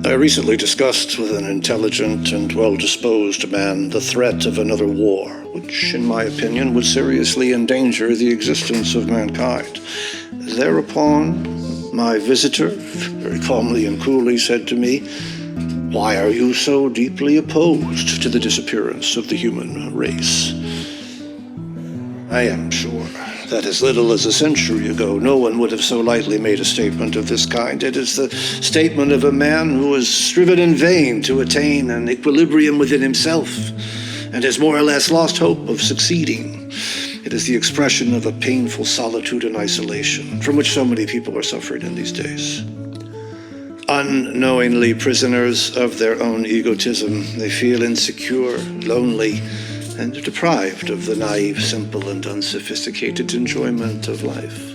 I recently discussed with an intelligent and well-disposed man the threat of another war, which, in my opinion, would seriously endanger the existence of mankind. Thereupon, my visitor, very calmly and coolly, said to me, "Why are you so deeply opposed to the disappearance of the human race?" I am sure that as little as a century ago, no one would have so lightly made a statement of this kind. It is the statement of a man who has striven in vain to attain an equilibrium within himself and has more or less lost hope of succeeding. It is the expression of a painful solitude and isolation from which so many people are suffering in these days. Unknowingly prisoners of their own egotism, they feel insecure, lonely, and deprived of the naive, simple, and unsophisticated enjoyment of life.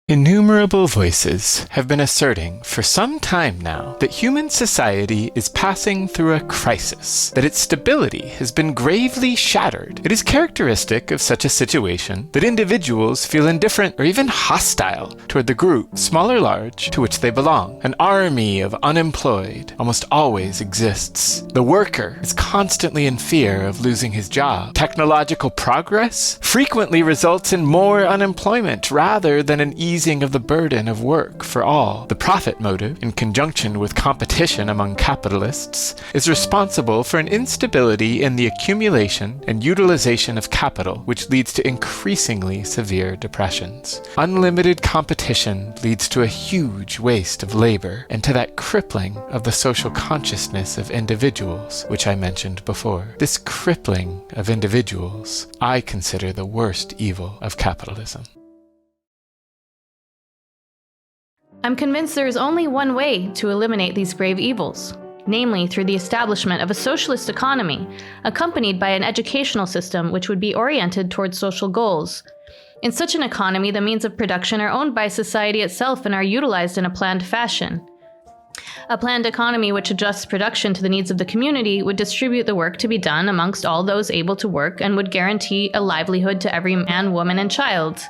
Innumerable voices have been asserting for some time now that human society is passing through a crisis, that its stability has been gravely shattered. It is characteristic of such a situation that individuals feel indifferent or even hostile toward the group, small or large, to which they belong. An army of unemployed almost always exists. The worker is constantly in fear of losing his job. Technological progress frequently results in more unemployment rather than an easing of the burden of work for all. The profit motive, in conjunction with competition among capitalists, is responsible for an instability in the accumulation and utilization of capital, which leads to increasingly severe depressions. Unlimited competition leads to a huge waste of labor and to that crippling of the social consciousness of individuals, which I mentioned before. This crippling of individuals I consider the worst evil of capitalism. I'm convinced there is only one way to eliminate these grave evils, namely through the establishment of a socialist economy, accompanied by an educational system which would be oriented towards social goals. In such an economy, the means of production are owned by society itself and are utilized in a planned fashion. A planned economy which adjusts production to the needs of the community would distribute the work to be done amongst all those able to work and would guarantee a livelihood to every man, woman, and child.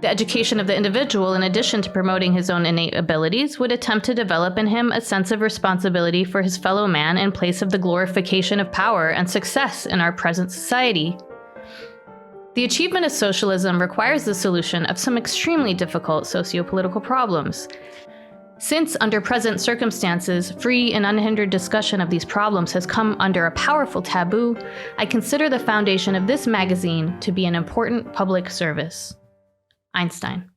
The education of the individual, in addition to promoting his own innate abilities, would attempt to develop in him a sense of responsibility for his fellow man in place of the glorification of power and success in our present society. The achievement of socialism requires the solution of some extremely difficult socio-political problems. Since, under present circumstances, free and unhindered discussion of these problems has come under a powerful taboo, I consider the foundation of this magazine to be an important public service. Einstein.